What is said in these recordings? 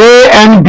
ANB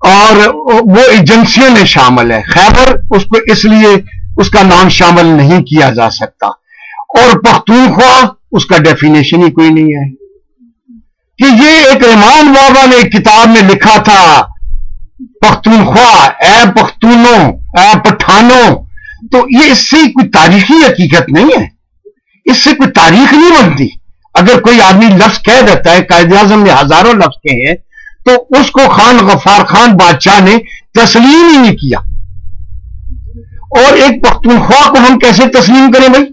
اور وہ ایجنسیوں میں شامل ہے. خیبر اس کو اس لیے اس کا نام شامل نہیں کیا جا سکتا. اور پختونخوا اس کا ڈیفینیشن ہی کوئی نہیں ہے کہ یہ ایک امام بابا نے ایک کتاب میں لکھا تھا پختونخوا اے پختونوں اے پٹھانوں. تو یہ اس سے کوئی تاریخی حقیقت نہیں ہے, اس سے کوئی تاریخ نہیں بنتی. اگر کوئی آدمی لفظ کہہ دیتا ہے, قائد اعظم نے ہزاروں لفظ کہے ہیں, تو اس کو خان غفار خان بادشاہ نے تسلیم ہی نہیں کیا. اور ایک پختونخوا کو ہم کیسے تسلیم کریں بھائی؟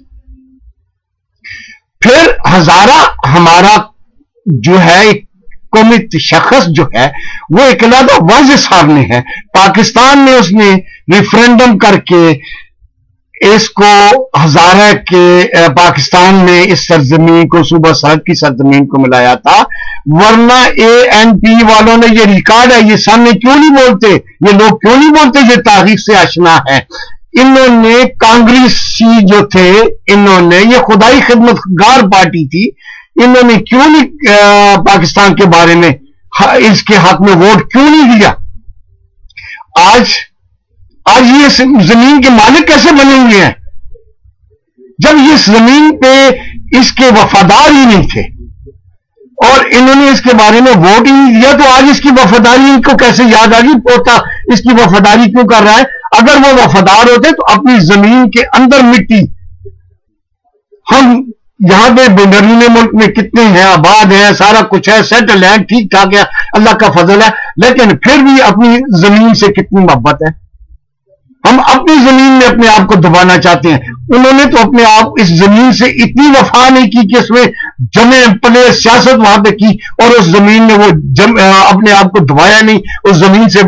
پھر ہزارہ ہمارا جو ہے ایک قومی شخص جو ہے وہ ایک علیحدہ واضح سامنے ہے. پاکستان میں اس نے ریفرینڈم کر کے اس کو ہزارہ کے پاکستان میں اس سرزمین کو صوبہ سرحد کی سرزمین کو ملایا تھا. ورنہ ANP والوں نے یہ ریکارڈ ہے, یہ سامنے کیوں نہیں بولتے, یہ لوگ کیوں نہیں بولتے, یہ تاریخ سے آشنا ہے. انہوں نے کانگریسی جو تھے, انہوں نے یہ خدائی خدمت گار پارٹی تھی, انہوں نے کیوں نہیں پاکستان کے بارے میں اس کے حق میں ووٹ کیوں نہیں دیا؟ آج یہ زمین کے مالک کیسے بنے ہوئے ہیں جب یہ زمین پہ اس کے وفادار ہی نہیں تھے اور انہوں نے اس کے بارے میں ووٹ ہی نہیں دیا؟ تو آج اس کی وفاداری ان کو کیسے یاد آ گئی؟ پوتا اس کی وفاداری کیوں کر رہا ہے؟ اگر وہ وفادار ہوتے تو اپنی زمین کے اندر مٹی, ہم یہاں پہ بیرون ملک میں کتنے ہیں, آباد ہیں, سارا کچھ ہے, سیٹل ہے, ٹھیک ٹھاک ہے, اللہ کا فضل ہے, لیکن پھر بھی اپنی زمین سے کتنی محبت ہے. ہم اپنی زمین میں اپنے آپ کو دبانا چاہتے ہیں. انہوں نے تو اپنے آپ اس زمین سے اتنی وفا نہیں کی کہ اس میں جمع پلے سیاست وہاں پہ کی, اور اس زمین میں وہ اپنے آپ کو دبایا نہیں, اس زمین سے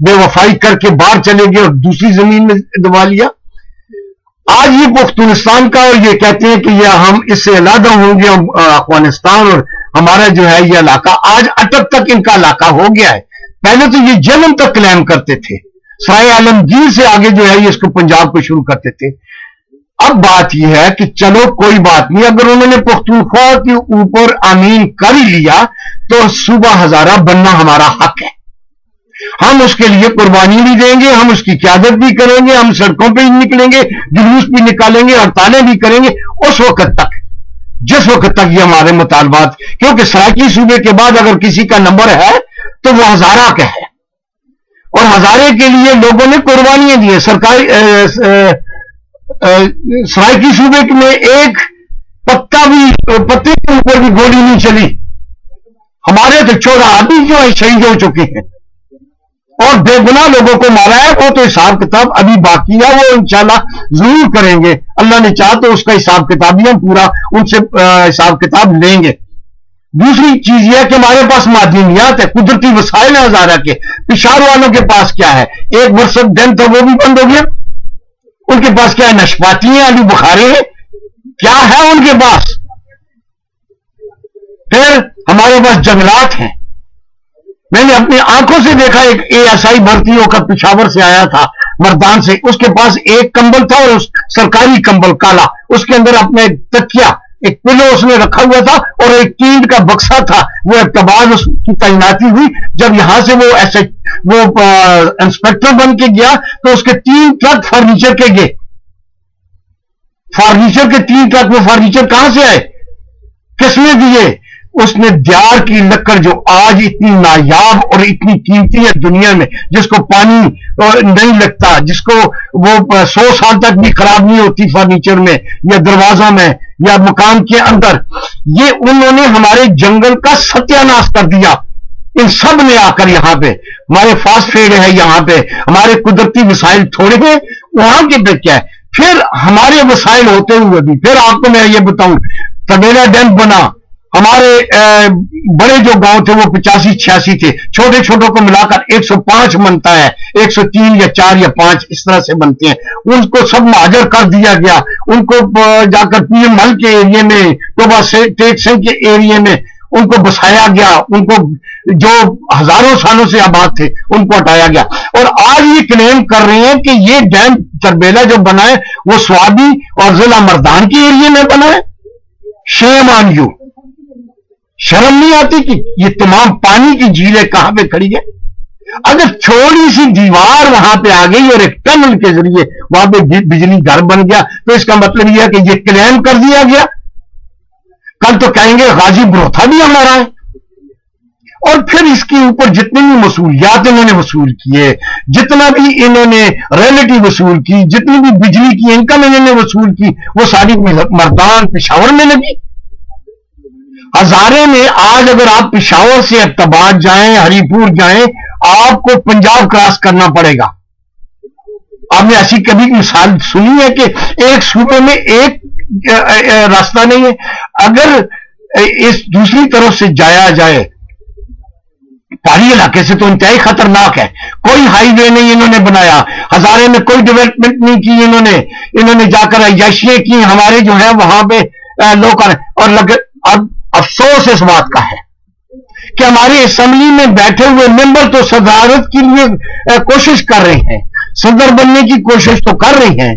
بے وفائی کر کے باہر چلے گئے اور دوسری زمین میں دبا لیا. آج یہ پختونستان کا, اور یہ کہتے ہیں کہ یہ ہم اس سے علیحدہ ہوں گے, افغانستان اور ہمارا جو ہے یہ علاقہ, آج اٹک تک ان کا علاقہ ہو گیا ہے. پہلے تو یہ جہلم تک کلیم کرتے تھے, سرائے عالمگیر سے آگے جو ہے یہ اس کو پنجاب کو شروع کرتے تھے. اب بات یہ ہے کہ چلو کوئی بات نہیں, اگر انہوں نے پختونخوا کے اوپر آمین کر ہی لیا تو صوبہ ہزارہ بننا ہمارا حق ہے. ہم اس کے لیے قربانی بھی دیں گے, ہم اس کی قیادت بھی کریں گے, ہم سڑکوں پہ ہی نکلیں گے, جلوس بھی نکالیں گے, ہڑتالیں بھی کریں گے اس وقت تک جس وقت تک یہ ہمارے مطالبات, کیونکہ سرائیکی صوبے کے بعد اگر کسی کا نمبر ہے تو وہ ہزارہ کا ہے, اور ہزارے کے لیے لوگوں نے قربانیاں دی ہیں. سرکاری سرائیکی صوبے میں ایک پتے کے اوپر بھی گولی نہیں چلی. ہمارے تو 14 آدمی جو ہے شہید ہو چکے ہیں اور بے گناہ لوگوں کو مارا ہے. وہ تو حساب کتاب ابھی باقی ہے, وہ انشاءاللہ ضرور کریں گے. اللہ نے چاہا تو اس کا حساب کتاب بھی ہم پورا ان سے حساب کتاب لیں گے. دوسری چیز یہ ہے کہ ہمارے پاس معدنیات ہے, قدرتی وسائل ہیں ہزارہ کے. پشاور والوں کے پاس کیا ہے؟ ایک ورسک ڈیم تھا وہ بھی بند ہو گیا. ان کے پاس کیا ہے؟ نشپاتی ہیں, آلو بخارے ہیں, کیا ہے ان کے پاس؟ پھر ہمارے پاس جنگلات ہیں. میں نے اپنی آنکھوں سے دیکھا, ایک ASI بھرتی ہو کر پشاور سے آیا تھا مردان سے, اس کے پاس ایک کمبل تھا اور سرکاری کمبل کالا, اس کے اندر اپنے تکیا ایک پلو اس نے رکھا ہوا تھا اور ایک ٹینٹ کا بکسا تھا. وہ اقتباس اس کی تعیناتی ہوئی, جب یہاں سے وہ انسپیکٹر بن کے گیا تو اس کے 3 ٹرک فرنیچر کے گئے. فرنیچر کے 3 ٹرک, وہ فرنیچر کہاں سے آئے, کس نے دیے؟ اس نے دیار کی لکڑ جو آج اتنی نایاب اور اتنی قیمتی ہے دنیا میں, جس کو پانی نہیں لگتا, جس کو وہ 100 سال تک بھی خراب نہیں ہوتی فرنیچر میں یا دروازوں میں یا مکان کے اندر, یہ انہوں نے ہمارے جنگل کا ستیاناش کر دیا. ان سب نے آ کر یہاں پہ ہمارے فاسفیڈ ہے, یہاں پہ ہمارے قدرتی وسائل تھوڑے ہیں, وہاں کے پہ کیا ہے. پھر ہمارے وسائل ہوتے ہوئے بھی, پھر آپ کو میں یہ بتاؤں, تبیلا ڈیم بنا, ہمارے بڑے جو گاؤں تھے وہ 85-86 تھے, چھوٹے چھوٹوں کو ملا کر 105 بنتا ہے, 103 یا 4 یا 5 اس طرح سے بنتے ہیں. ان کو سب مہاجر کر دیا گیا, ان کو جا کر PML کے ایریے میں, ٹوبا ٹیک سنگھ کے ایریے میں ان کو بسایا گیا, ان کو جو ہزاروں سالوں سے آباد تھے ان کو ہٹایا گیا. اور آج یہ کلیم کر رہے ہیں کہ یہ ڈیم تربیلا جو بنا ہے وہ سوابی اور ضلع مردان کے ایریے میں بنا ہے. شیم آن یو, شرم نہیں آتی کہ یہ تمام پانی کی جھیلیں کہاں پہ کھڑی ہے؟ اگر چھوڑی سی دیوار وہاں پہ آ گئی اور ایک ٹنل کے ذریعے وہاں پہ بجلی گھر بن گیا تو اس کا مطلب یہ ہے کہ یہ کلیم کر دیا گیا. کل تو کہیں گے غازی بروتھا بھی ہمارا ہے. اور پھر اس کے اوپر جتنی بھی مصولیات انہوں نے وصول کیے, جتنا بھی انہوں نے ریلٹی وصول کی, جتنی بھی بجلی کی انکم انہوں نے وصول کی, وہ ساری مردان پشاور میں لگی. ہزارے میں آج اگر آپ پشاور سے ابتباد جائیں, ہری پور جائیں, آپ کو پنجاب کراس کرنا پڑے گا. آپ نے ایسی کبھی مثال سنی ہے کہ ایک صوبے میں ایک راستہ نہیں ہے؟ اگر اس دوسری طرف سے جایا جائے پہاڑی علاقے سے تو انتہائی خطرناک ہے. کوئی ہائی وے نہیں انہوں نے بنایا, ہزارے میں کوئی ڈیولپمنٹ نہیں کی انہوں نے جا کر عیاشیاں کی. ہمارے جو ہے وہاں پہ لوگ اور اب افسوس اس بات کا ہے کہ ہماری اسمبلی میں بیٹھے ہوئے ممبر تو صدارت کے لیے کوشش کر رہے ہیں, صدر بننے کی کوشش تو کر رہے ہیں,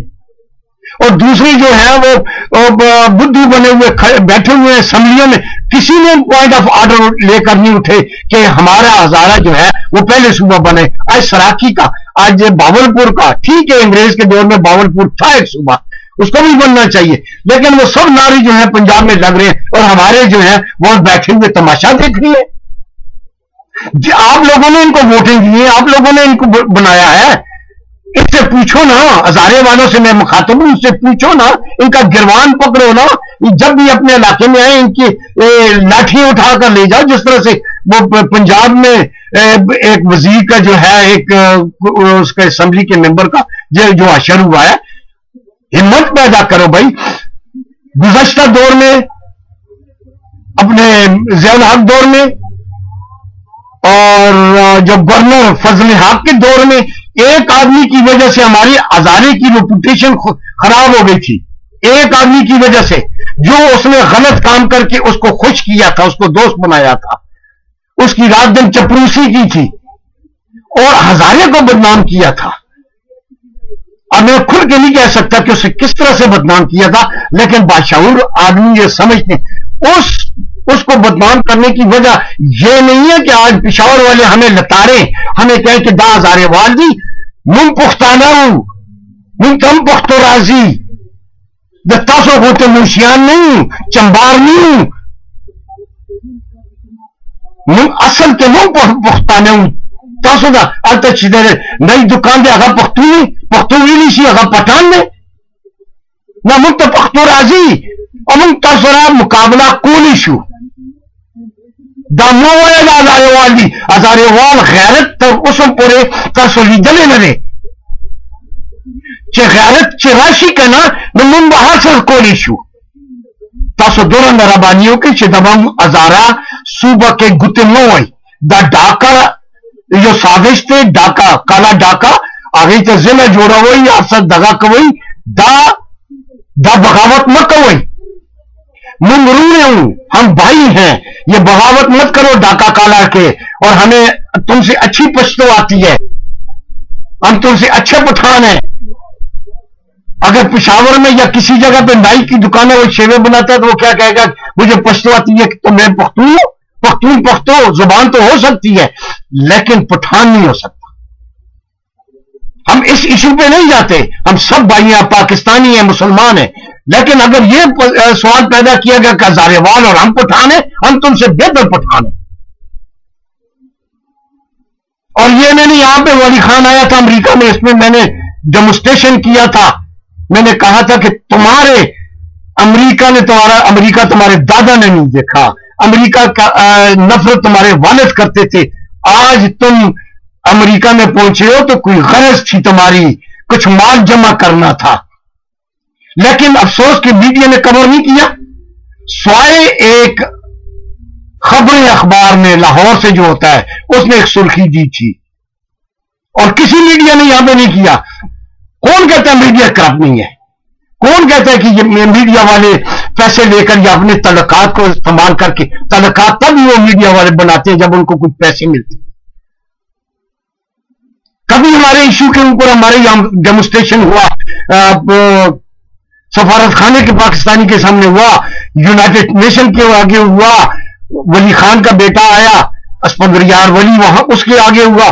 اور دوسری جو ہے وہ بدھو بنے ہوئے بیٹھے ہوئے اسمبلیوں میں. کسی نے پوائنٹ آف آرڈر لے کر نہیں اٹھے کہ ہمارا ہزارہ جو ہے وہ پہلے صوبہ بنے. آج سراکی کا, آج باولپور کا, ٹھیک ہے انگریز کے دور میں باولپور تھا ایک صوبہ, اس کو بھی بننا چاہیے, لیکن وہ سب نعرے جو ہیں پنجاب میں لگ رہے ہیں اور ہمارے جو ہیں وہ بیٹھے ہوئے تماشا دیکھ رہی ہے. آپ لوگوں نے ان کو ووٹیں دی ہیں, آپ لوگوں نے ان کو بنایا ہے. اس سے پوچھو نا, ہزارے والوں سے میں مخاطب ہوں, ان سے پوچھو نا, ان کا گروان پکڑو نا, جب بھی اپنے علاقے میں آئے ان کی لاٹھی اٹھا کر لے جاؤ. جس طرح سے وہ پنجاب میں ایک وزیر کا جو ہے ایک اس کا اسمبلی کے ممبر کا جو حشر ہوا ہے, ہمت پیدا کرو بھائی. گزشتہ دور میں, اپنے ضیاء الحق دور میں, اور جو گورنر فضل حق کے دور میں, ایک آدمی کی وجہ سے ہماری ہزارے کی ریپوٹیشن خراب ہو گئی تھی. ایک آدمی کی وجہ سے, جو اس نے غلط کام کر کے اس کو خوش کیا تھا, اس کو دوست بنایا تھا, اس کی رات دن چپروسی کی تھی اور ہزارے کو بدنام کیا تھا. اب میں کھل کے نہیں کہہ سکتا کہ اسے کس طرح سے بدنام کیا تھا, لیکن باشعور آدمی یہ سمجھتے ہیں اس کو بدنام کرنے کی وجہ یہ نہیں ہے کہ آج پشاور والے ہمیں لتاریں, ہمیں کہیں کہ دا ہزارے والدی من پختانہ ہوں, من تم پختو راضی, دتاسو ہوتے منشیان نہیں, چمبار نہیں, من اصل کے من پختانہ ہوں. تاسو دا آلتا چیزیں نئی دکان دے اگا پختوی نہیں سی اگا پٹھان دے نہ من تو پختو راضی, اور من تاسو را مقابلہ کولی شو دا موے دا ہزارے والی ہزارے وال غیرت تر اسم پورے تاسو لیدلے نہ دے چه غیرت چه راشی کنا نو من با حاصل کولی شو. تاسو دوران دا ربانیوں کے چه دبام ہزارہ صوبہ کے گتے نوئی دا ڈاکا جو سازش تے ڈاکا کالا ڈاکا آگئی تے ضلع جوڑا ہوئی افسد دگا کوئی دا بغاوت مت کوئی. من رونے ہوں, ہم بھائی ہیں, یہ بغاوت مت کرو ڈاکا کالا کے, اور ہمیں تم سے اچھی پشتو آتی ہے, ہم تم سے اچھے پٹھان ہیں. اگر پشاور میں یا کسی جگہ پہ نائی کی دکان ہے وہ شیوے بناتا ہے تو وہ کیا کہے گا, مجھے پشتو آتی ہے تو میں پختون ہوں. پختو زبان تو ہو سکتی ہے لیکن پٹھان نہیں ہو سکتا. ہم اس ایشو پہ نہیں جاتے, ہم سب بھائی ہیں, پاکستانی ہیں, مسلمان ہیں, لیکن اگر یہ سوال پیدا کیا گیا کہ ہزارے وال اور ہم پٹھان ہیں, ہم تم سے بہتر پٹھان ہیں. اور یہ میں نے یہاں پہ ولی خان آیا تھا امریکہ میں, اس میں میں نے ڈیمونسٹریشن کیا تھا, میں نے کہا تھا کہ تمہارے امریکہ تمہارے دادا نے نہیں دیکھا, امریکہ کا نفرت تمہارے والد کرتے تھے, آج تم امریکہ میں پہنچے ہو تو کوئی غرض تھی تمہاری, کچھ مال جمع کرنا تھا, لیکن افسوس کہ میڈیا نے کور نہیں کیا. سوائے ایک خبر اخبار میں لاہور سے جو ہوتا ہے اس نے ایک سرخی دی تھی, اور کسی میڈیا نے یہاں پہ نہیں کیا. کون کہتا ہے میڈیا کرپٹ نہیں ہے؟ کون کہتا ہے کہ یہ میڈیا والے پیسے لے کر یا اپنے تعلقات کو استعمال کر کے, تعلقات تب وہ میڈیا والے بناتے ہیں جب ان کو کچھ پیسے ملتے ہیں. کبھی ہمارے ایشو کے اوپر ہمارے یہاں ڈیمونسٹریشن ہوا, سفارت خانے کے پاکستانی کے سامنے ہوا, یونائٹڈ نیشن کے آگے ہوا, ولی خان کا بیٹا آیا اسپندر یار ولی وہاں اس کے آگے ہوا,